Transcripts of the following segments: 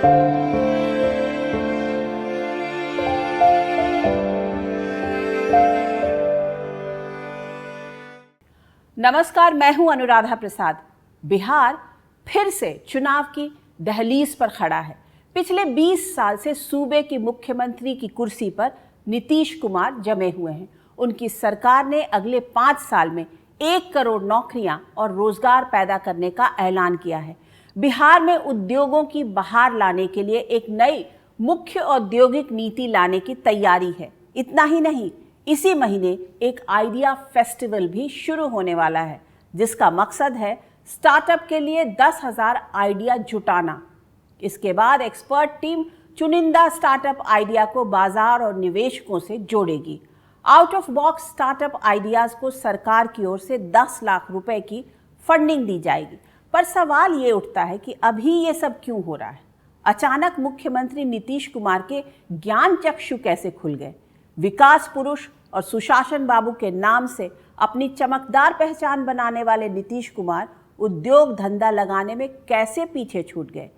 नमस्कार, मैं हूं अनुराधा प्रसाद। बिहार फिर से चुनाव की दहलीज पर खड़ा है। पिछले 20 साल से सूबे की मुख्यमंत्री की कुर्सी पर नीतीश कुमार जमे हुए हैं। उनकी सरकार ने अगले 5 साल में 1 करोड़ नौकरियां और रोजगार पैदा करने का ऐलान किया है। बिहार में उद्योगों की बहार लाने के लिए एक नई मुख्य औद्योगिक नीति लाने की तैयारी है। इतना ही नहीं, इसी महीने एक आइडिया फेस्टिवल भी शुरू होने वाला है, जिसका मकसद है स्टार्टअप के लिए 10,000 आइडिया जुटाना। इसके बाद एक्सपर्ट टीम चुनिंदा स्टार्टअप आइडिया को बाजार और निवेशकों से जोड़ेगी। Out of box startup ideas को सरकार की ओर से 10 लाख रुपए की फंडिंग दी जाएगी। पर सवाल ये उठता है कि अभी ये सब क्यों हो रहा है? अचानक मुख्यमंत्री नीतीश कुमार के ज्ञान चक्षु कैसे खुल गए? विकास पुरुष और सुशासन बाबू के नाम से अपनी चमकदार पहचान बनाने वाले नीतीश कुमार उद्योग धंधा लगाने में कैसे पीछे छूट गए?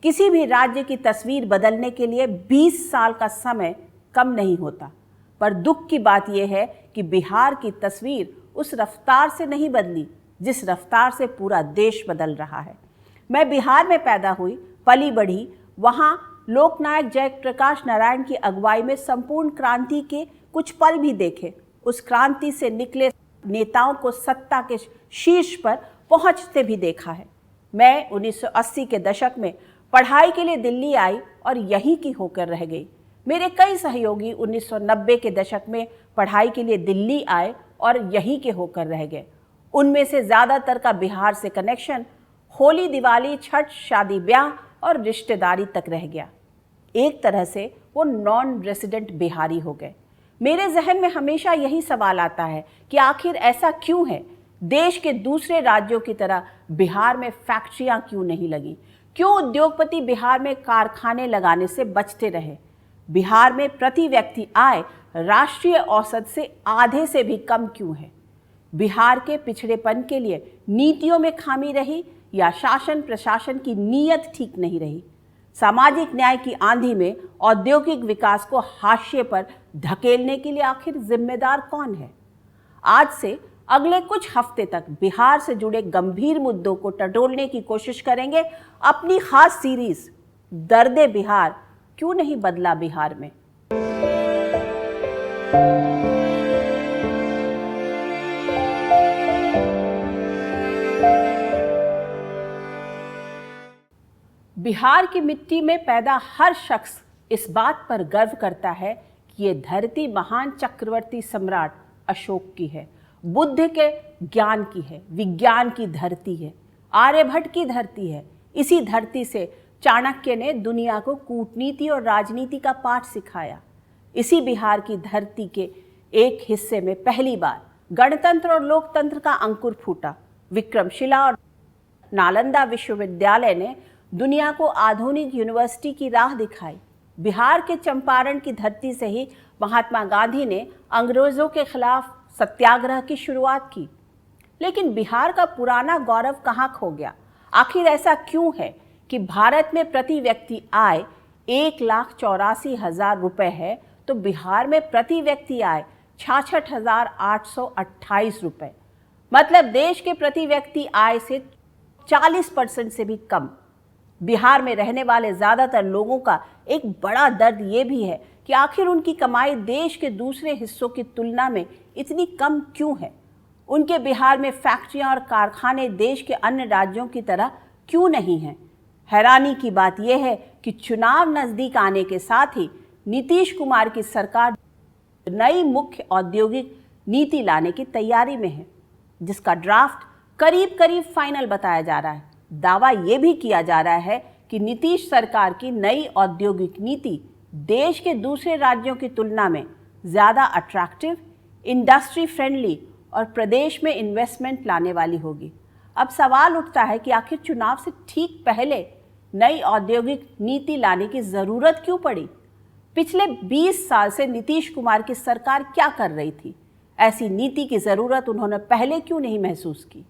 किसी भी राज्य की तस्वीर बदलने के लिए 20 साल का समय कम नहीं होता। पर दुख की बात यह है कि बिहार की तस्वीर उस रफ्तार से नहीं बदली जिस रफ्तार से पूरा देश बदल रहा है। मैं बिहार में पैदा हुई, पली बढ़ी। वहाँ लोकनायक जयप्रकाश नारायण की अगुवाई में संपूर्ण क्रांति के कुछ पल भी देखे। उस क्रांति से निकले नेताओं को सत्ता के शीर्ष पर पहुंचते भी देखा है। मैं 1980 के दशक में पढ़ाई के लिए दिल्ली आई और यहीं की होकर रह गई। मेरे कई सहयोगी 1990 के दशक में पढ़ाई के लिए दिल्ली आए और यहीं के होकर रह गए। उनमें से ज़्यादातर का बिहार से कनेक्शन होली, दिवाली, छठ, शादी ब्याह और रिश्तेदारी तक रह गया। एक तरह से वो नॉन रेसिडेंट बिहारी हो गए। मेरे जहन में हमेशा यही सवाल आता है कि आखिर ऐसा क्यों है? देश के दूसरे राज्यों की तरह बिहार में फैक्ट्रियां क्यों नहीं लगी? क्यों उद्योगपति बिहार में कारखाने लगाने से बचते रहे? बिहार में प्रति व्यक्ति आय राष्ट्रीय औसत से आधे से भी कम क्यों है? बिहार के पिछड़ेपन के लिए नीतियों में खामी रही या शासन प्रशासन की नीयत ठीक नहीं रही? सामाजिक न्याय की आंधी में औद्योगिक विकास को हाशिए पर धकेलने के लिए आखिर जिम्मेदार कौन है? आज से अगले कुछ हफ्ते तक बिहार से जुड़े गंभीर मुद्दों को टटोलने की कोशिश करेंगे अपनी खास सीरीज दर्दे बिहार क्यों नहीं बदला बिहार में। बिहार की मिट्टी में पैदा हर शख्स इस बात पर गर्व करता है कि ये धरती महान चक्रवर्ती सम्राट अशोक की है, बुद्ध के ज्ञान की है, विज्ञान की धरती है, आर्यभट्ट की धरती है। इसी धरती से चाणक्य ने दुनिया को कूटनीति और राजनीति का पाठ सिखाया। इसी बिहार की धरती के एक हिस्से में पहली बार गणतंत्र और लोकतंत्र का अंकुर फूटा। विक्रमशिला और नालंदा विश्वविद्यालय ने दुनिया को आधुनिक यूनिवर्सिटी की राह दिखाई। बिहार के चंपारण की धरती से ही महात्मा गांधी ने अंग्रेजों के खिलाफ सत्याग्रह की शुरुआत की। लेकिन बिहार का पुराना गौरव कहाँ खो गया? आखिर ऐसा क्यों है कि भारत में प्रति व्यक्ति आय 1,84,000 रुपए है, तो बिहार में प्रति व्यक्ति आय 66,828 रुपए, मतलब देश के प्रति व्यक्ति आय से 40% से भी कम। बिहार में रहने वाले ज़्यादातर लोगों का एक बड़ा दर्द ये भी है कि आखिर उनकी कमाई देश के दूसरे हिस्सों की तुलना में इतनी कम क्यों है? उनके बिहार में फैक्ट्रियां और कारखाने देश के अन्य राज्यों की तरह क्यों नहीं हैं? हैरानी की बात यह है कि चुनाव नज़दीक आने के साथ ही नीतीश कुमार की सरकार नई मुख्य औद्योगिक नीति लाने की तैयारी में है, जिसका ड्राफ्ट करीब करीब फाइनल बताया जा रहा है। दावा ये भी किया जा रहा है कि नीतीश सरकार की नई औद्योगिक नीति देश के दूसरे राज्यों की तुलना में ज़्यादा अट्रैक्टिव, इंडस्ट्री फ्रेंडली और प्रदेश में इन्वेस्टमेंट लाने वाली होगी। अब सवाल उठता है कि आखिर चुनाव से ठीक पहले नई औद्योगिक नीति लाने की ज़रूरत क्यों पड़ी? पिछले 20 साल से नीतीश कुमार की सरकार क्या कर रही थी? ऐसी नीति की ज़रूरत उन्होंने पहले क्यों नहीं महसूस की?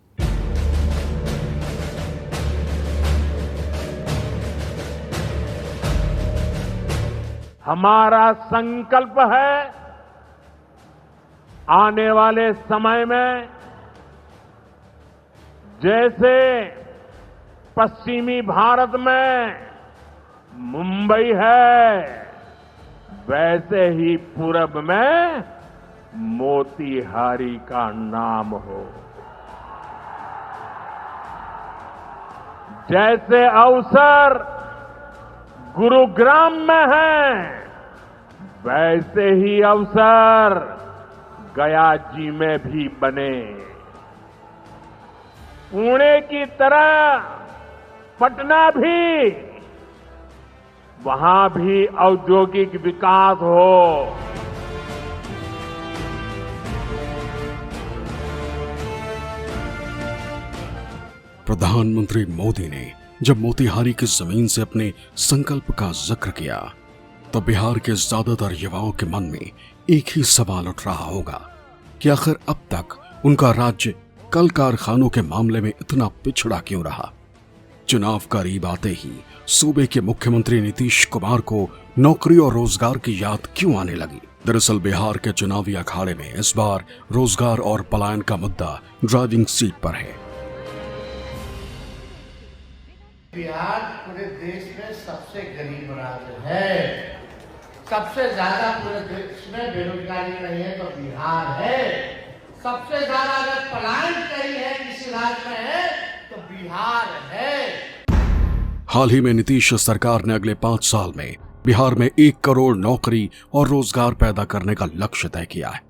हमारा संकल्प है आने वाले समय में जैसे पश्चिमी भारत में मुंबई है, वैसे ही पूरब में मोतीहारी का नाम हो। जैसे अवसर गुरुग्राम में है, वैसे ही अवसर गया जी में भी बने। पुणे की तरह पटना भी, वहां भी औद्योगिक विकास हो। प्रधानमंत्री मोदी ने जब मोतीहारी की जमीन से अपने संकल्प का जिक्र किया तो बिहार के ज्यादातर युवाओं के मन में एक ही सवाल उठ रहा होगा कि आखिर अब तक उनका राज्य कल कारखानों के मामले में इतना पिछड़ा क्यों रहा। चुनाव करीब आते ही सूबे के मुख्यमंत्री नीतीश कुमार को नौकरी और रोजगार की याद क्यों आने लगी। दरअसल बिहार के चुनावी अखाड़े में इस बार रोजगार और पलायन का मुद्दा ड्राइविंग सीट पर है। बिहार पूरे देश में सबसे गरीब राज्य है। सबसे ज्यादा पूरे देश में बेरोजगारी नहीं है तो बिहार है। सबसे ज्यादा अगर पलायन कहीं है किसी राज्य में है तो बिहार है। हाल ही में नीतीश सरकार ने अगले 5 साल में बिहार में 1 करोड़ नौकरी और रोजगार पैदा करने का लक्ष्य तय किया है।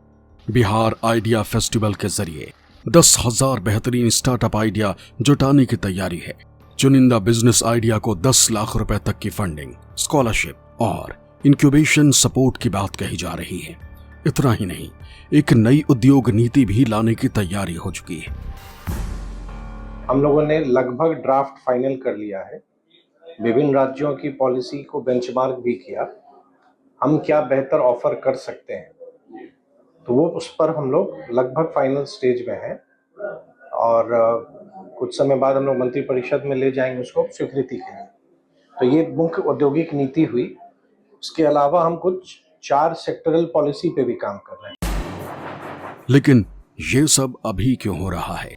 बिहार आइडिया फेस्टिवल के जरिए 10,000 बेहतरीन स्टार्टअप आइडिया जुटाने की तैयारी है। चुनिंदा बिजनेस आइडिया को 10 लाख रुपए तक की फंडिंग, स्कॉलरशिप और इंक्यूबेशन सपोर्ट की बात कही जा रही है। इतना ही नहीं, एक नई उद्योग नीति भी लाने की तैयारी हो चुकी है। हम लोगों ने लगभग ड्राफ्ट फाइनल कर लिया है। विभिन्न राज्यों की पॉलिसी को बेंचमार्क भी किया, हम क्या बेहतर ऑफर कर सकते हैं, तो वो उस पर हम लोग लगभग फाइनल स्टेज में हैं और कुछ समय बाद हम लोग मंत्रिपरिषद में ले जाएंगे उसको स्वीकृति के लिए। तो ये मुख्य औद्योगिक नीति हुई। उसके अलावा हम कुछ 4 सेक्टरल पॉलिसी पे भी काम कर रहे हैं। लेकिन ये सब अभी क्यों हो रहा है?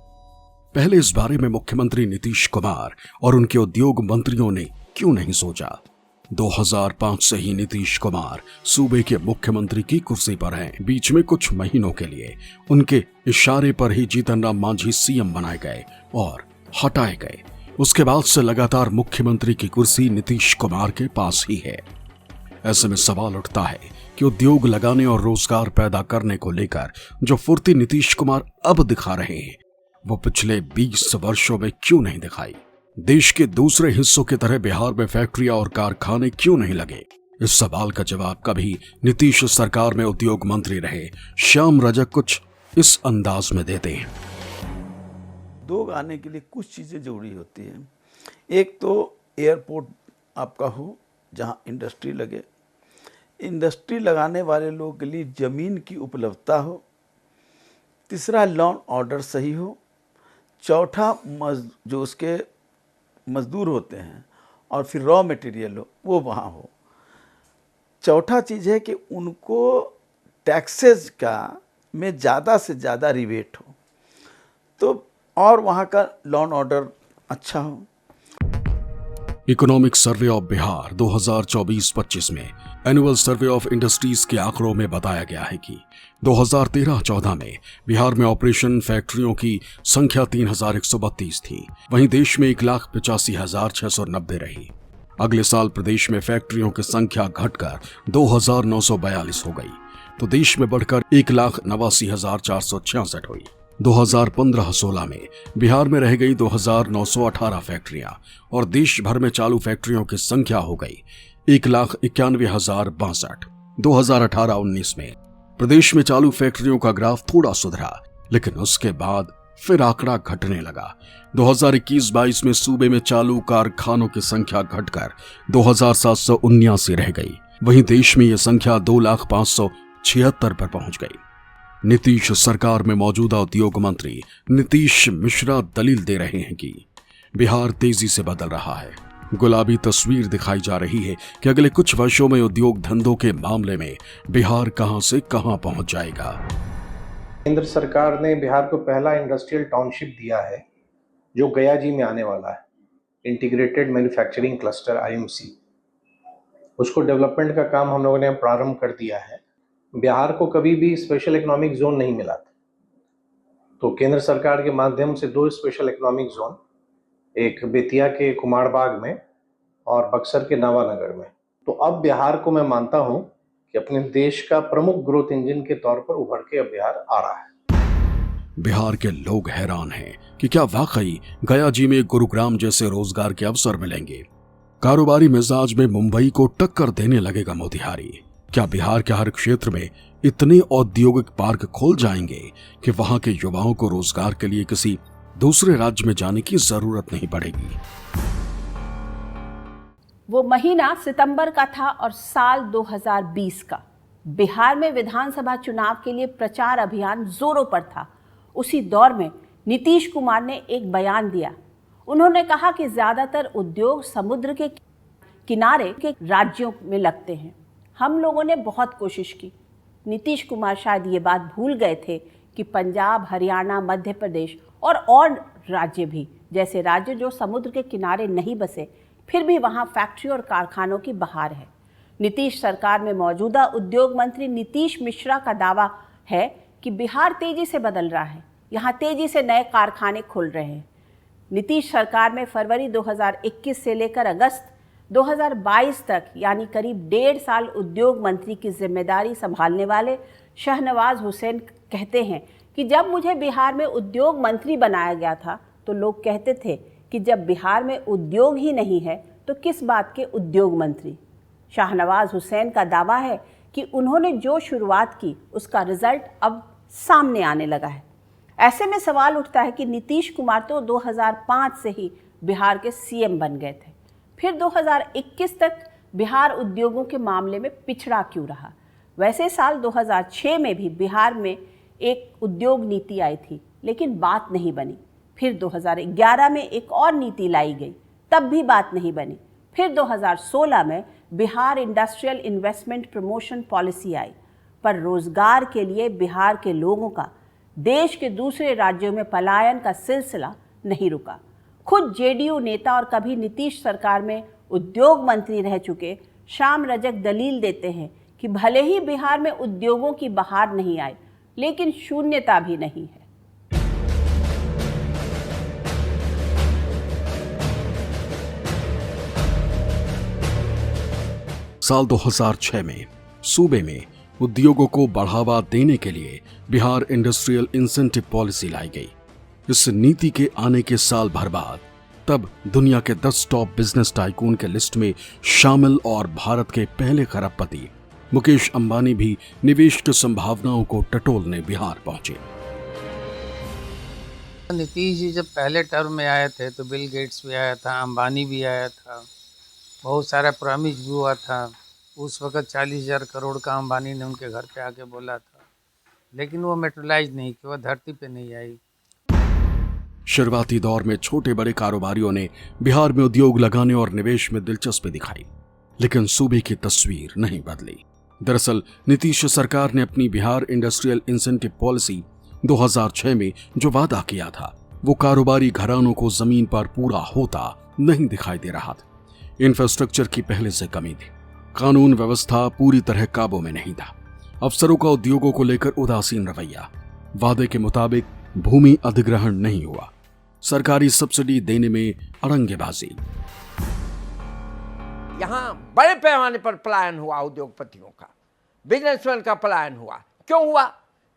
पहले इस बारे में मुख्यमंत्री नीतीश कुमार और उनके उद्योग मंत्रियों ने क्यों नहीं सोचा? 2005 से ही नीतीश कुमार सूबे के मुख्यमंत्री की कुर्सी पर हैं। बीच में कुछ महीनों के लिए उनके इशारे पर ही जीतन राम मांझी सीएम बनाए गए और हटाए गए। उसके बाद से लगातार मुख्यमंत्री की कुर्सी नीतीश कुमार के पास ही है। ऐसे में सवाल उठता है कि उद्योग लगाने और रोजगार पैदा करने को लेकर जो फुर्ती नीतीश कुमार अब दिखा रहे हैं, वो पिछले 20 वर्षों में क्यों नहीं दिखाई? देश के दूसरे हिस्सों की तरह बिहार में फैक्ट्रियां और कारखाने क्यों नहीं लगे? इस सवाल का जवाब कभी नीतीश सरकार में उद्योग मंत्री रहे श्याम रजक कुछ इस अंदाज में देते हैं। उद्योग आने के लिए कुछ चीज़ें जरूरी होती हैं। एक तो एयरपोर्ट आपका हो जहां इंडस्ट्री लगे, इंडस्ट्री लगाने वाले लोगों के लिए ज़मीन की उपलब्धता हो, तीसरा लॉ ऑर्डर सही हो, चौथा जो उसके मजदूर होते हैं और फिर रॉ मटेरियल हो वो वहाँ हो। चौथा चीज़ है कि उनको टैक्सेस का में ज़्यादा से ज़्यादा रिबेट हो तो और वहाँ का लॉ ऑर्डर अच्छा हो। इकोनॉमिक सर्वे ऑफ बिहार 2024-25 में एनुअल सर्वे ऑफ इंडस्ट्रीज के आंकड़ों में बताया गया है कि 2013-14 में बिहार में ऑपरेशन फैक्ट्रियों की संख्या 3,132 थी। वहीं देश में 1,85,690 रही। अगले साल प्रदेश में फैक्ट्रियों की संख्या घटकर 2,942 हो गई तो देश में बढ़कर 1,89,466 हुई। 2015-16 में बिहार में रह गई 2,918 फैक्ट्रियां और देश भर में चालू फैक्ट्रियों की संख्या हो गई 1,91,062। 2018-19 में प्रदेश में चालू फैक्ट्रियों का ग्राफ थोड़ा सुधरा, लेकिन उसके बाद फिर आंकड़ा घटने लगा। 2021-22 में सूबे में चालू कारखानों की संख्या घटकर 2,779 रह गई। वहीं देश में यह संख्या 2,576,000 पर पहुंच गई। नीतीश सरकार में मौजूदा उद्योग मंत्री नीतीश मिश्रा दलील दे रहे हैं कि बिहार तेजी से बदल रहा है, गुलाबी तस्वीर दिखाई जा रही है कि अगले कुछ वर्षों में उद्योग धंधों के मामले में बिहार कहां से कहां पहुंच जाएगा। केंद्र सरकार ने बिहार को पहला इंडस्ट्रियल टाउनशिप दिया है जो गया जी में आने वाला है, इंटीग्रेटेड मैन्युफैक्चरिंग क्लस्टर IMC। उसको डेवलपमेंट का काम हम लोगों ने प्रारंभ कर दिया है। बिहार को कभी भी स्पेशल इकोनॉमिक जोन नहीं मिला था, तो केंद्र सरकार के माध्यम से 2 स्पेशल इकोनॉमिक जोन, एक बेतिया के कुमारबाग में और बक्सर के नावानगर में। तो अब बिहार को मैं मानता हूं कि अपने देश का प्रमुख ग्रोथ इंजन के तौर पर उभर के अब बिहार आ रहा है। बिहार के लोग हैरान हैं कि क्या वाकई गया जी में गुरुग्राम जैसे रोजगार के अवसर मिलेंगे। कारोबारी मिजाज में मुंबई को टक्कर देने लगेगा मोतिहारी। क्या बिहार के हर क्षेत्र में इतने औद्योगिक पार्क खोल जाएंगे कि वहां के युवाओं को रोजगार के लिए किसी दूसरे राज्य में जाने की जरूरत नहीं पड़ेगी। वो महीना सितंबर का था और साल 2020 का। बिहार में विधानसभा चुनाव के लिए प्रचार अभियान जोरों पर था। उसी दौर में नीतीश कुमार ने एक बयान दिया। उन्होंने कहा कि ज्यादातर उद्योग समुद्र के किनारे के राज्यों में लगते हैं। हम लोगों ने बहुत कोशिश की। नीतीश कुमार शायद ये बात भूल गए थे कि पंजाब, हरियाणा, मध्य प्रदेश और राज्य भी, जैसे राज्य जो समुद्र के किनारे नहीं बसे, फिर भी वहाँ फैक्ट्री और कारखानों की बहार है। नीतीश सरकार में मौजूदा उद्योग मंत्री नीतीश मिश्रा का दावा है कि बिहार तेजी से बदल रहा है, यहाँ तेजी से नए कारखाने खुल रहे हैं। नीतीश सरकार में फरवरी 2021 से लेकर अगस्त 2022 तक यानी करीब 1.5 साल उद्योग मंत्री की जिम्मेदारी संभालने वाले शाहनवाज हुसैन कहते हैं कि जब मुझे बिहार में उद्योग मंत्री बनाया गया था तो लोग कहते थे कि जब बिहार में उद्योग ही नहीं है तो किस बात के उद्योग मंत्री। शाहनवाज हुसैन का दावा है कि उन्होंने जो शुरुआत की उसका रिजल्ट अब सामने आने लगा है। ऐसे में सवाल उठता है कि नीतीश कुमार तो 2005 से ही बिहार के CM बन गए थे, फिर 2021 तक बिहार उद्योगों के मामले में पिछड़ा क्यों रहा। वैसे साल 2006 में भी बिहार में एक उद्योग नीति आई थी लेकिन बात नहीं बनी। फिर 2011 में एक और नीति लाई गई, तब भी बात नहीं बनी। फिर 2016 में Bihar industrial investment promotion policy आई, पर रोजगार के लिए बिहार के लोगों का देश के दूसरे राज्यों में पलायन का सिलसिला नहीं रुका। खुद JDU नेता और कभी नीतीश सरकार में उद्योग मंत्री रह चुके श्याम रजक दलील देते हैं कि भले ही बिहार में उद्योगों की बहार नहीं आई, लेकिन शून्यता भी नहीं है। साल 2006 में सूबे में उद्योगों को बढ़ावा देने के लिए बिहार इंडस्ट्रियल इंसेंटिव पॉलिसी लाई गई। इस नीति के आने के साल भर बाद तब दुनिया के 10 टॉप बिजनेस टाइकून के लिस्ट में शामिल और भारत के पहले खरबपति मुकेश अंबानी भी निवेश की संभावनाओं को टटोलने बिहार पहुंचे। नीतीश जी जब पहले टर्म में आए थे तो बिल गेट्स भी आया था, अंबानी भी आया था, बहुत सारा प्रॉमिस भी हुआ था। उस वक्त 40,000 करोड़ का अंबानी ने उनके घर पे आके बोला था, लेकिन वो मेटेरियलाइज नहीं कि वो धरती पे नहीं आई। शुरुआती दौर में छोटे बड़े कारोबारियों ने बिहार में उद्योग लगाने और निवेश में दिलचस्पी दिखाई, लेकिन सूबे की तस्वीर नहीं बदली। दरअसल नीतीश सरकार ने अपनी बिहार इंडस्ट्रियल इंसेंटिव पॉलिसी 2006 में जो वादा किया था वो कारोबारी घरानों को जमीन पर पूरा होता नहीं दिखाई दे रहा था। इंफ्रास्ट्रक्चर की पहले से कमी थी, कानून व्यवस्था पूरी तरह काबू में नहीं था, अफसरों का उद्योगों को लेकर उदासीन रवैया, वादे के मुताबिक भूमि अधिग्रहण नहीं हुआ, सरकारी सब्सिडी देने में अड़ंगेबाजी। यहाँ बड़े पैमाने पर पलायन हुआ, उद्योगपतियों का, बिजनेसमैन का पलायन हुआ। क्यों हुआ?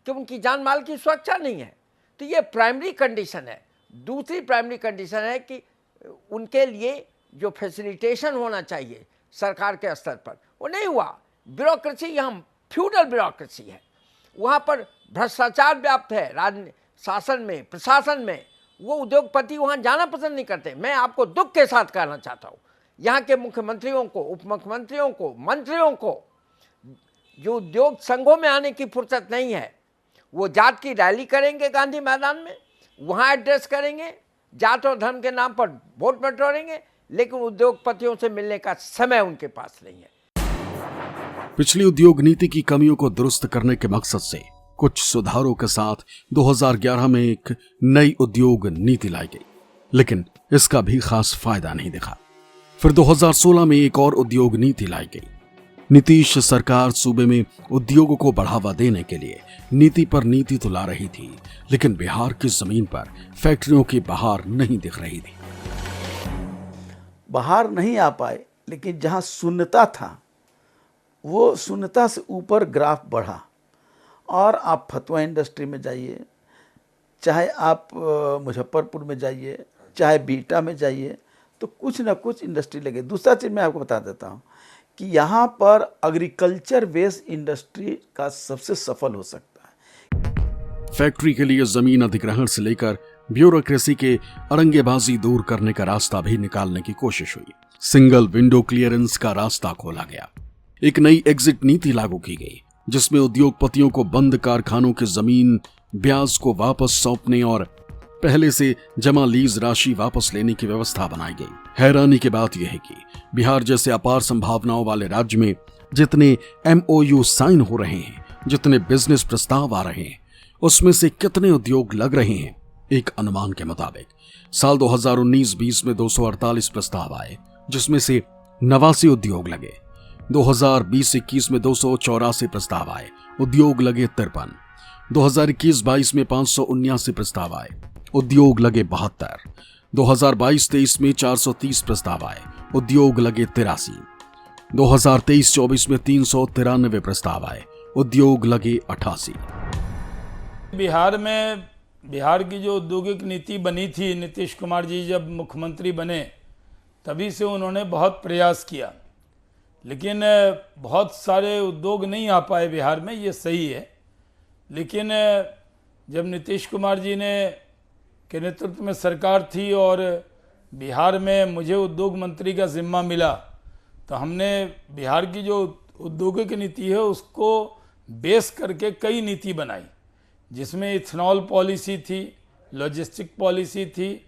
कि उनकी जान माल की सुरक्षा नहीं है। तो ये प्राइमरी कंडीशन है। दूसरी प्राइमरी कंडीशन है कि उनके लिए जो फैसिलिटेशन होना चाहिए सरकार के स्तर पर वो नहीं हुआ। ब्यूरोक्रेसी यहाँ फ्यूडल ब्यूरोक्रेसी है, वहाँ पर भ्रष्टाचार व्याप्त है शासन में, प्रशासन में। वो उद्योगपति वहाँ जाना पसंद नहीं करते। मैं आपको दुख के साथ कहना चाहता हूँ, यहाँ के मुख्यमंत्रियों को, उप मुख्यमंत्रियों को, मंत्रियों को जो उद्योग संघों में आने की फुर्सत नहीं है। वो जात की रैली करेंगे गांधी मैदान में, वहाँ एड्रेस करेंगे, जात और धर्म के नाम पर वोट बटोरेंगे, लेकिन उद्योगपतियों से मिलने का समय उनके पास नहीं है। पिछली उद्योग नीति की कमियों को दुरुस्त करने के मकसद से कुछ सुधारों के साथ 2011 में एक नई उद्योग नीति लाई गई, लेकिन इसका भी खास फायदा नहीं दिखा। फिर 2016 में एक और उद्योग नीति लाई गई। नीतीश सरकार सूबे में उद्योगों को बढ़ावा देने के लिए नीति पर नीति तो ला रही थी, लेकिन बिहार की जमीन पर फैक्ट्रियों की बहार नहीं दिख रही थी। बाहर नहीं आ पाए, लेकिन जहां शून्यता था वो शून्यता से ऊपर ग्राफ बढ़ा। और आप फतवा इंडस्ट्री में जाइए, चाहे आप मुजफ्फरपुर में जाइए, चाहे बीटा में जाइए, तो कुछ ना कुछ इंडस्ट्री लगे। दूसरा चीज़ मैं आपको बता देता हूँ कि यहाँ पर एग्रीकल्चर बेस्ड इंडस्ट्री का सबसे सफल हो सकता है। फैक्ट्री के लिए जमीन अधिग्रहण से लेकर ब्यूरोक्रेसी के अरंगेबाजी दूर करने का रास्ता भी निकालने की कोशिश हुई। सिंगल विंडो क्लियरेंस का रास्ता खोला गया। एक नई एग्जिट नीति लागू की गई, जिसमें उद्योगपतियों को बंद कारखानों की जमीन ब्याज को वापस सौंपने और पहले से जमा लीज राशि वापस लेने की व्यवस्था बनाई गई। हैरानी की बात यह है कि बिहार जैसे अपार संभावनाओं वाले राज्य में जितने MOU साइन हो रहे हैं, जितने बिजनेस प्रस्ताव आ रहे हैं, उसमें से कितने उद्योग लग रहे हैं। एक अनुमान के मुताबिक साल 2019-20 में 248 प्रस्ताव आए, जिसमें से 89 उद्योग लगे। 2020-21 में 284 प्रस्ताव आए, उद्योग लगे 53। 2021-22 में 579 प्रस्ताव आए, उद्योग लगे 72। 2022-23 में 430 प्रस्ताव आए, उद्योग लगे 83। 2023-24 में 393 प्रस्ताव आए, उद्योग लगे 88। बिहार की जो औद्योगिक नीति बनी थी, नीतीश कुमार जी जब मुख्यमंत्री बने तभी से उन्होंने बहुत प्रयास किया, लेकिन बहुत सारे उद्योग नहीं आ पाए बिहार में, ये सही है। लेकिन जब नीतीश कुमार जी के नेतृत्व में सरकार थी और बिहार में मुझे उद्योग मंत्री का जिम्मा मिला, तो हमने बिहार की जो औद्योगिक नीति है उसको बेस करके कई नीति बनाई, जिसमें इथेनॉल पॉलिसी थी, लॉजिस्टिक पॉलिसी थी,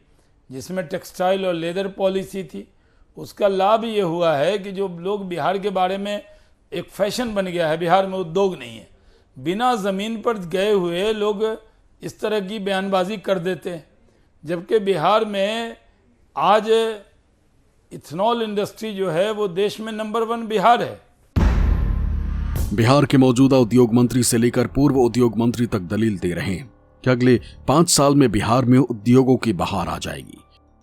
जिसमें टेक्सटाइल और लेदर पॉलिसी थी। उसका लाभ ये हुआ है कि जो लोग बिहार के बारे में एक फैशन बन गया है, बिहार में उद्योग नहीं है, बिना ज़मीन पर गए हुए लोग इस तरह की बयानबाजी कर देते हैं, जबकि बिहार में आज इथेनॉल इंडस्ट्री जो है वो देश में नंबर 1 बिहार है। बिहार के मौजूदा उद्योग मंत्री से लेकर पूर्व उद्योग मंत्री तक दलील दे रहे हैं कि अगले 5 साल में बिहार में उद्योगों की बहार आ जाएगी।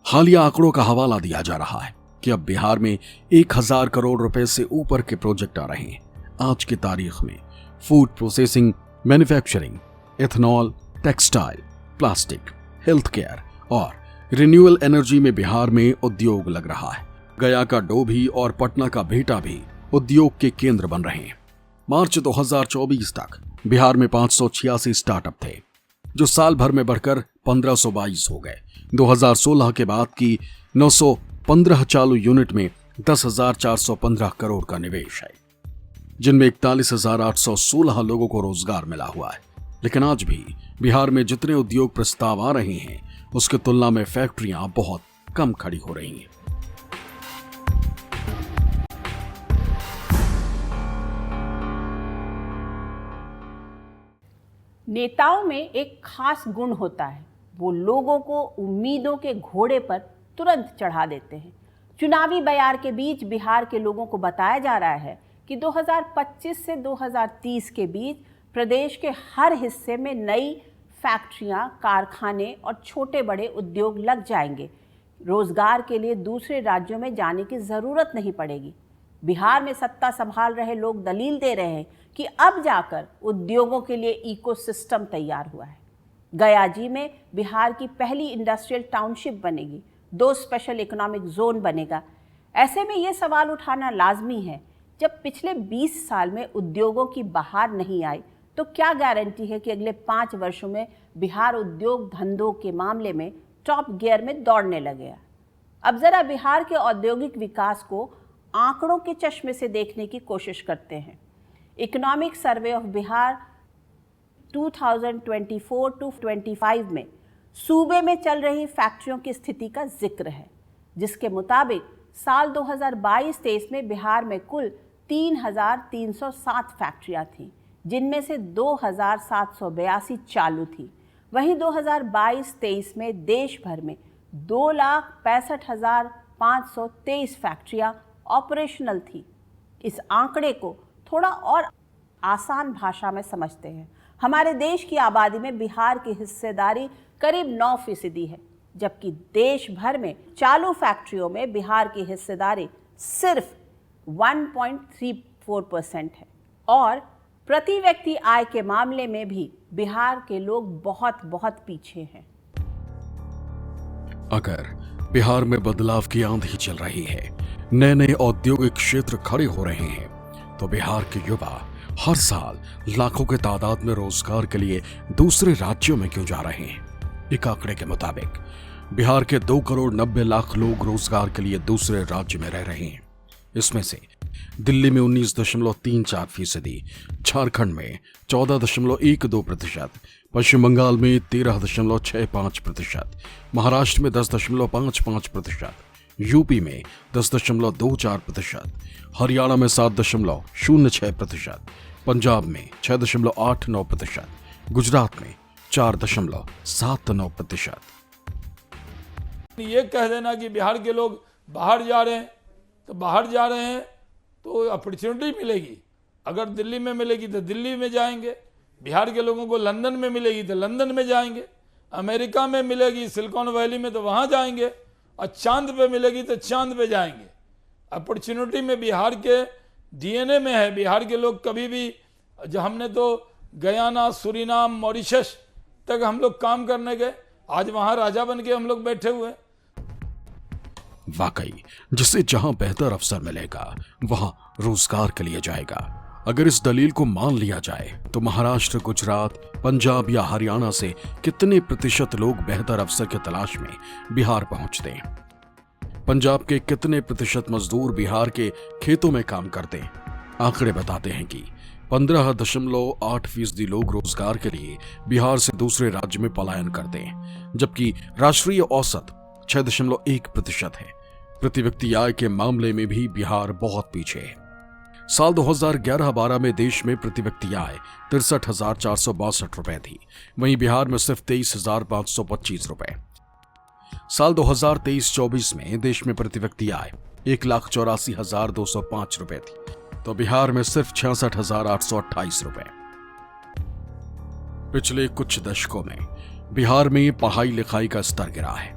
हालिया आंकड़ों का हवाला दिया जा रहा है कि अब बिहार में 1000 करोड़ रुपए से ऊपर के प्रोजेक्ट आ रहे हैं। आज की तारीख में food processing, manufacturing, ethanol, textile, plastic, health care और रिन्यूएबल एनर्जी में बिहार में उद्योग लग रहा है। गया का डोभी और पटना का भेटा भी उद्योग के केंद्र बन रहे हैं। मार्च 2024 तक बिहार में 586 स्टार्टअप थे, जो साल भर में बढ़कर 1522 हो गए। 2016 के बाद की 915 चालू यूनिट में 10,415 करोड़ का निवेश है, जिनमें 41,816 लोगों को रोजगार मिला हुआ है। लेकिन आज भी बिहार में जितने उद्योग प्रस्ताव आ रहे हैं, उसकी तुलना में फैक्ट्रियां बहुत कम खड़ी हो रही हैं। नेताओं में एक खास गुण होता है, वो लोगों को उम्मीदों के घोड़े पर तुरंत चढ़ा देते हैं। चुनावी बयार के बीच बिहार के लोगों को बताया जा रहा है कि 2025 से 2030 के बीच प्रदेश के हर हिस्से में नई फैक्ट्रियां, कारखाने और छोटे बड़े उद्योग लग जाएंगे। रोजगार के लिए दूसरे राज्यों में जाने की ज़रूरत नहीं पड़ेगी। बिहार में सत्ता संभाल रहे लोग दलील दे रहे हैं कि अब जाकर उद्योगों के लिए इकोसिस्टम तैयार हुआ है। गयाजी में बिहार की पहली इंडस्ट्रियल टाउनशिप बनेगी, 2 स्पेशल इकोनॉमिक जोन बनेगा। ऐसे में ये सवाल उठाना लाजमी है, जब पिछले 20 साल में उद्योगों की बहार नहीं आई, तो क्या गारंटी है कि अगले 5 वर्षों में बिहार उद्योग धंधों के मामले में टॉप गियर में दौड़ने लगेगा। अब जरा बिहार के औद्योगिक विकास को आंकड़ों के चश्मे से देखने की कोशिश करते हैं। इकोनॉमिक सर्वे ऑफ बिहार 2024-25 में सूबे में चल रही फैक्ट्रियों की स्थिति का जिक्र है। जिसके मुताबिक साल 2022-23 में बिहार में कुल 3,307 फैक्ट्रियां थीं, जिनमें से 2,782 चालू थी। वहीं 2022-23 में देश भर में 2,65,523 फैक्ट्रियां ऑपरेशनल थी। इस आंकड़े को थोड़ा और आसान भाषा में समझते हैं। हमारे देश की आबादी में बिहार की हिस्सेदारी करीब 9% है, जबकि देश भर में चालू फैक्ट्रियों में बिहार की हिस्सेदारी सिर्फ 1.34% है। और प्रति व्यक्ति आय के मामले में भी बिहार के लोग बहुत पीछे हैं। अगर बिहार में बदलाव की आंधी चल रही है, नए औद्योगिक क्षेत्र खड़े हो रहे हैं, तो बिहार के युवा हर साल लाखों के तादाद में रोजगार के लिए दूसरे राज्यों में क्यों जा रहे हैं? एक आंकड़े के मुताबिक बिहार के 2,90,00,000 लोग रोजगार के लिए दूसरे राज्य में रह रहे हैं। इसमें से दिल्ली में 19.34%, झारखंड में 14.12%, पश्चिम बंगाल में 13.65%, महाराष्ट्र में 10.55%, यूपी में 10.24%, हरियाणा में 7.06%, पंजाब में 6.89%, गुजरात में 4.79%। ये कह देना कि बिहार के लोग बाहर जा रहे हैं, तो बाहर जा रहे हैं तो अपॉर्चुनिटी मिलेगी। अगर दिल्ली में मिलेगी तो दिल्ली में जाएंगे, बिहार के लोगों को लंदन में मिलेगी तो लंदन में जाएंगे, अमेरिका में मिलेगी सिलिकॉन वैली में तो वहाँ जाएंगे, और चांद पे मिलेगी तो चांद पे जाएंगे। अपॉर्चुनिटी में बिहार के डीएनए में है। बिहार के लोग कभी भी, जो हमने तो गयाना, सूरीनाम, मॉरिशस तक हम लोग काम करने गए, आज वहाँ राजा बन के हम लोग बैठे हुए हैं। वाकई जिसे जहां बेहतर अवसर मिलेगा वहां रोजगार के लिए जाएगा। अगर इस दलील को मान लिया जाए तो महाराष्ट्र, गुजरात, पंजाब या हरियाणा से कितने प्रतिशत लोग बेहतर अवसर की तलाश में बिहार पहुंचते हैं? पंजाब के कितने प्रतिशत मजदूर बिहार के खेतों में काम करते हैं? आंकड़े बताते हैं कि 15.8% लोग रोजगार के लिए बिहार से दूसरे राज्य में पलायन करते हैं, जबकि राष्ट्रीय औसत 6.1% है। प्रति व्यक्ति आय के मामले में भी बिहार बहुत पीछे है। साल 2011-12 में देश में प्रति व्यक्ति आय 63,462 रुपए थी, वहीं बिहार में सिर्फ 23,525 रुपए। साल 2023-24 में देश में प्रति व्यक्ति आय 1,84,205 रुपए थी, तो बिहार में सिर्फ 66,828 रुपए। पिछले कुछ दशकों में बिहार में पढ़ाई लिखाई का स्तर गिरा है,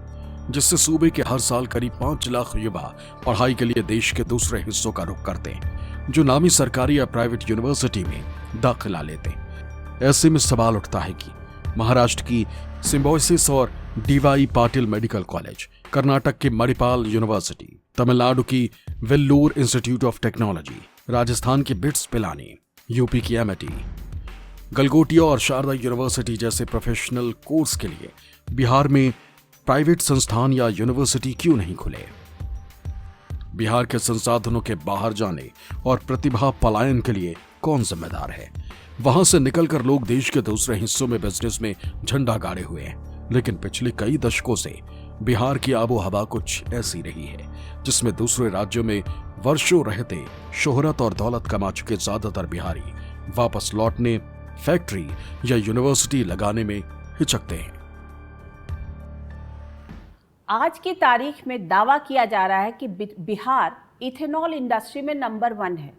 जिससे सूबे के हर साल करीब 5 लाख युवा पढ़ाई के लिए देश के दूसरे हिस्सों का रुख करते हैं, जो नामी सरकारी या प्राइवेट यूनिवर्सिटी में दाखिला लेते हैं। ऐसे में सवाल उठता है कि महाराष्ट्र की सिम्बोसिस और DY Patil medical college, Karnataka की मणिपाल यूनिवर्सिटी, तमिलनाडु की Vellore institute of technology, Rajasthan की बिट्स पिलानी, यूपी की एमआईटी, गलगोटिया और शारदा यूनिवर्सिटी जैसे प्रोफेशनल कोर्स के लिए बिहार में प्राइवेट संस्थान या यूनिवर्सिटी क्यों नहीं खुले? बिहार के संसाधनों के बाहर जाने और प्रतिभा पलायन के लिए कौन जिम्मेदार है? वहां से निकलकर लोग देश के दूसरे हिस्सों में बिजनेस में झंडा गाड़े हुए हैं, लेकिन पिछले कई दशकों से बिहार की आबो हवा कुछ ऐसी रही है, जिसमें दूसरे राज्यों में वर्षों रहते शोहरत और दौलत कमा चुके ज्यादातर बिहारी वापस लौटने, फैक्ट्री या यूनिवर्सिटी लगाने में हिचकते हैं। आज की तारीख में दावा किया जा रहा है कि बिहार इथेनॉल इंडस्ट्री में नंबर 1 है।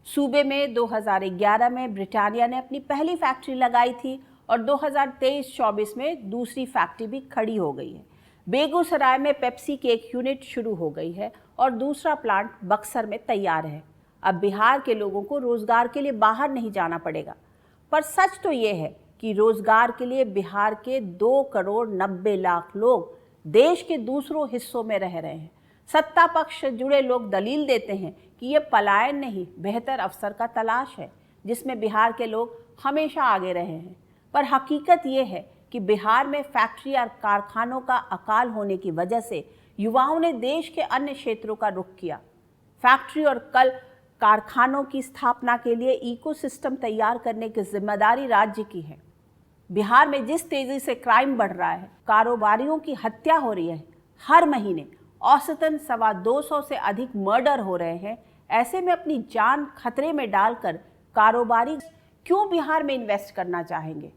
सूबे में 2011 में ब्रिटानिया ने अपनी पहली फैक्ट्री लगाई थी और 2023-24 में दूसरी फैक्ट्री भी खड़ी हो गई है। बेगूसराय में पेप्सी की एक यूनिट शुरू हो गई है और दूसरा प्लांट बक्सर में तैयार है। अब बिहार के लोगों को रोजगार के लिए बाहर नहीं जाना पड़ेगा। पर सच तो ये है कि रोजगार के लिए बिहार के 2,90,00,000 लोग देश के दूसरों हिस्सों में रह रहे हैं। सत्ता पक्ष से जुड़े लोग दलील देते हैं कि ये पलायन नहीं, बेहतर अवसर का तलाश है, जिसमें बिहार के लोग हमेशा आगे रहे हैं। पर हकीकत ये है कि बिहार में फैक्ट्री और कारखानों का अकाल होने की वजह से युवाओं ने देश के अन्य क्षेत्रों का रुख किया। फैक्ट्री और कल कारखानों की स्थापना के लिए इकोसिस्टम तैयार करने की जिम्मेदारी राज्य की है। बिहार में जिस तेजी से क्राइम बढ़ रहा है, कारोबारियों की हत्या हो रही है, हर महीने औसतन 225 से अधिक मर्डर हो रहे हैं। ऐसे में अपनी जान खतरे में डालकर कारोबारी क्यों बिहार में इन्वेस्ट करना चाहेंगे?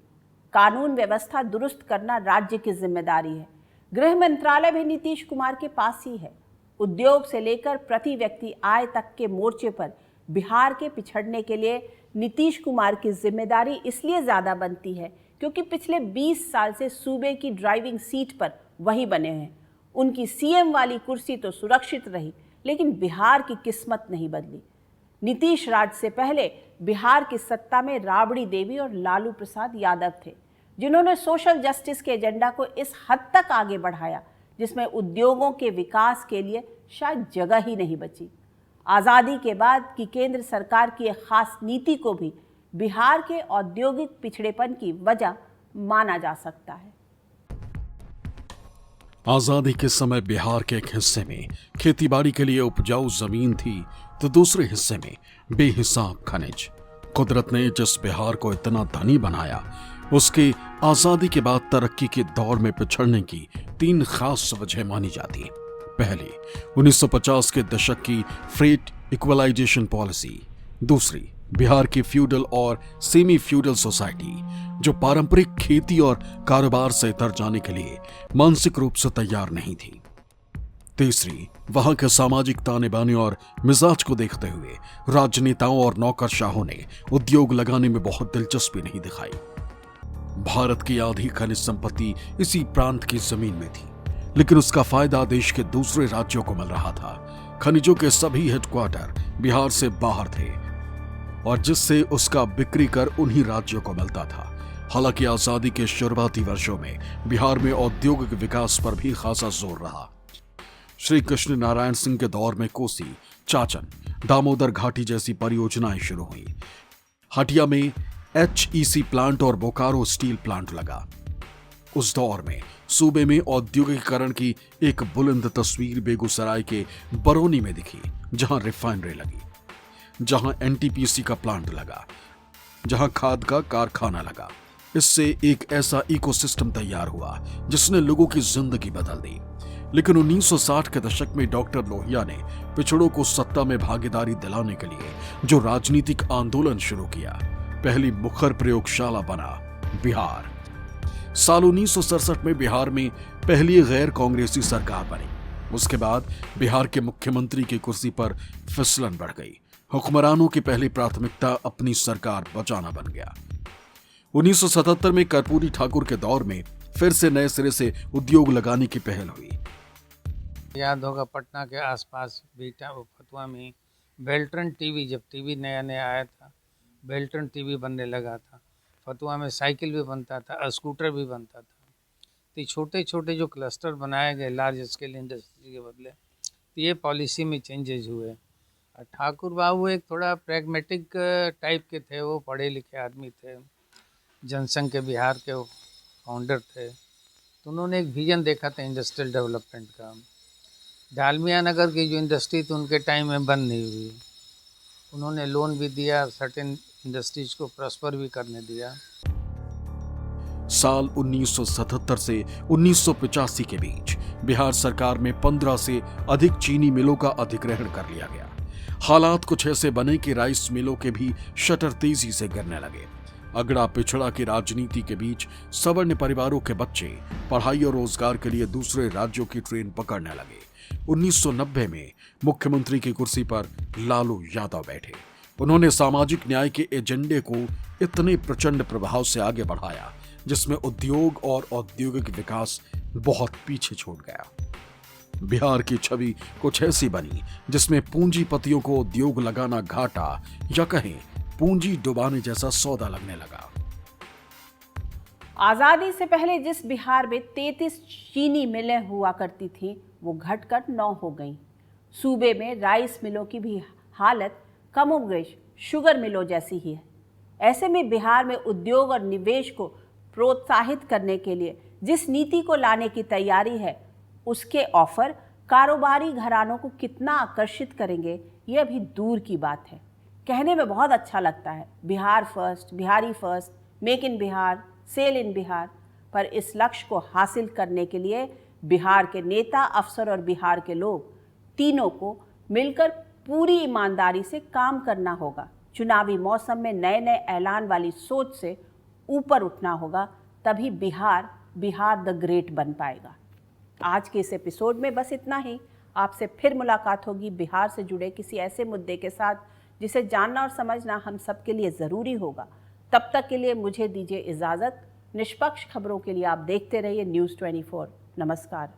कानून व्यवस्था दुरुस्त करना राज्य की जिम्मेदारी है। गृह मंत्रालय भी नीतीश कुमार के पास ही है। उद्योग से लेकर प्रति व्यक्ति आय तक के मोर्चे पर बिहार के पिछड़ने के लिए नीतीश कुमार की जिम्मेदारी इसलिए ज़्यादा बनती है क्योंकि पिछले 20 साल से सूबे की ड्राइविंग सीट पर वही बने हैं। उनकी सीएम वाली कुर्सी तो सुरक्षित रही, लेकिन बिहार की किस्मत नहीं बदली। नीतीश राज से पहले बिहार की सत्ता में राबड़ी देवी और लालू प्रसाद यादव थे, जिन्होंने सोशल जस्टिस के एजेंडा को इस हद तक आगे बढ़ाया जिसमें उद्योगों के विकास के लिए शायद जगह ही नहीं बची। आज़ादी के बाद की केंद्र सरकार की एक खास नीति को भी बिहार के औद्योगिक पिछड़ेपन की वजह माना जा सकता है। आजादी के समय बिहार के एक हिस्से में खेतीबाड़ी के लिए उपजाऊ जमीन थी तो दूसरे हिस्से में बेहिसाब खनिज। कुदरत ने जिस बिहार को इतना धनी बनाया, उसके आजादी के बाद तरक्की के दौर में पिछड़ने की 3 खास वजह मानी जाती है। पहली, 1950 के दशक की फ्रेट इक्वलाइजेशन पॉलिसी। दूसरी, बिहार की फ्यूडल और सेमी फ्यूडल सोसाइटी, जो पारंपरिक खेती और कारोबार से इतर जाने के लिए मानसिक रूप से तैयार नहीं थी। तीसरी, वहां के सामाजिक ताने बाने और मिजाज को देखते हुए राजनेताओं और नौकरशाहों ने उद्योग लगाने में बहुत दिलचस्पी नहीं दिखाई। भारत की आधी खनिज संपत्ति इसी प्रांत की जमीन में थी, लेकिन उसका फायदा देश के दूसरे राज्यों को मिल रहा था। खनिजों के सभी हेडक्वार्टर बिहार से बाहर थे और जिससे उसका बिक्री कर उन्हीं राज्यों को मिलता था। हालांकि आजादी के शुरुआती वर्षों में बिहार में औद्योगिक विकास पर भी खासा जोर रहा। श्री कृष्ण नारायण सिंह के दौर में कोसी, चाचन, दामोदर घाटी जैसी परियोजनाएं शुरू हुई। हटिया में HEC प्लांट और बोकारो स्टील प्लांट लगा। उस दौर में सूबे में औद्योगिकरण की एक बुलंद तस्वीर बेगूसराय के बरौनी में दिखी, जहां रिफाइनरी लगी, जहां NTPC का प्लांट लगा, जहां खाद का कारखाना लगा। इससे एक ऐसा इकोसिस्टम तैयार हुआ जिसने लोगों की जिंदगी बदल दी। लेकिन 1960 के दशक में डॉक्टर लोहिया ने पिछड़ों को सत्ता में भागीदारी दिलाने के लिए जो राजनीतिक आंदोलन शुरू किया, पहली मुखर प्रयोगशाला बना बिहार। साल 1967 में बिहार में पहली गैर कांग्रेसी सरकार बनी। उसके बाद बिहार के मुख्यमंत्री की कुर्सी पर फिसलन बढ़ गई। हुक्मरानों की पहली प्राथमिकता अपनी सरकार बचाना बन गया। 1977 में कर्पूरी ठाकुर के दौर में फिर से नए सिरे से उद्योग लगाने की पहल हुई। याद होगा पटना के आसपास बीटा फतुआ में बेल्ट्रन टीवी, जब टीवी नया नया आया था, बेल्ट्रन टीवी बनने लगा था। फतुआ में साइकिल भी बनता था, स्कूटर भी बनता था। तो छोटे छोटे जो क्लस्टर बनाए गए लार्ज स्केल इंडस्ट्री के बदले, तो ये पॉलिसी में चेंजेज हुए। ठाकुर बाबू एक थोड़ा प्रैग्मेटिक टाइप के थे, वो पढ़े लिखे आदमी थे, जनसंघ के बिहार के फाउंडर थे। तो उन्होंने एक विजन देखा था इंडस्ट्रियल डेवलपमेंट का। डालमिया नगर की जो इंडस्ट्री थी उनके टाइम में बंद नहीं हुई। उन्होंने लोन भी दिया, सर्टेन इंडस्ट्रीज को प्रॉस्पर भी करने दिया। साल 1977 से 1985 के बीच बिहार सरकार में 15 से अधिक चीनी मिलों का अधिग्रहण कर लिया गया। हालात कुछ ऐसे बने कि राइस मिलों के भी शटर तेजी से गिरने लगे। अगड़ा पिछड़ा की राजनीति के बीच सवर्ण परिवारों के बच्चे पढ़ाई और रोजगार के लिए दूसरे राज्यों की ट्रेन पकड़ने लगे। 1990 में मुख्यमंत्री की कुर्सी पर लालू यादव बैठे। उन्होंने सामाजिक न्याय के एजेंडे को इतने प्रचंड प्रभाव से आगे बढ़ाया जिसमें उद्योग और औद्योगिक विकास बहुत पीछे छूट गया। बिहार की छवि कुछ ऐसी बनी जिसमें पूंजीपतियों को उद्योग लगाना घाटा या कहें पूंजी डुबाने जैसा सौदा लगने लगा। आजादी से पहले जिस बिहार में 33 चीनी मिलें हुआ करती थी, वो घटकर 9 हो गईं। सूबे में राइस मिलों की भी हालत कमोबेश शुगर मिलों जैसी ही है। ऐसे में बिहार में उद्योग और निवेश को प्रोत्साहित करने के लिए जिस नीति को लाने की तैयारी है, उसके ऑफर कारोबारी घरानों को कितना आकर्षित करेंगे, ये अभी दूर की बात है। कहने में बहुत अच्छा लगता है, Bihar first, Bihari first, make in Bihar, sell in Bihar, पर इस लक्ष्य को हासिल करने के लिए बिहार के नेता, अफसर और बिहार के लोग तीनों को मिलकर पूरी ईमानदारी से काम करना होगा। चुनावी मौसम में नए नए ऐलान वाली सोच से ऊपर उठना होगा, तभी बिहार द ग्रेट बन पाएगा। आज के इस एपिसोड में बस इतना ही। आपसे फिर मुलाकात होगी बिहार से जुड़े किसी ऐसे मुद्दे के साथ जिसे जानना और समझना हम सबके लिए ज़रूरी होगा। तब तक के लिए मुझे दीजिए इजाज़त। निष्पक्ष खबरों के लिए आप देखते रहिए न्यूज़ 24। नमस्कार।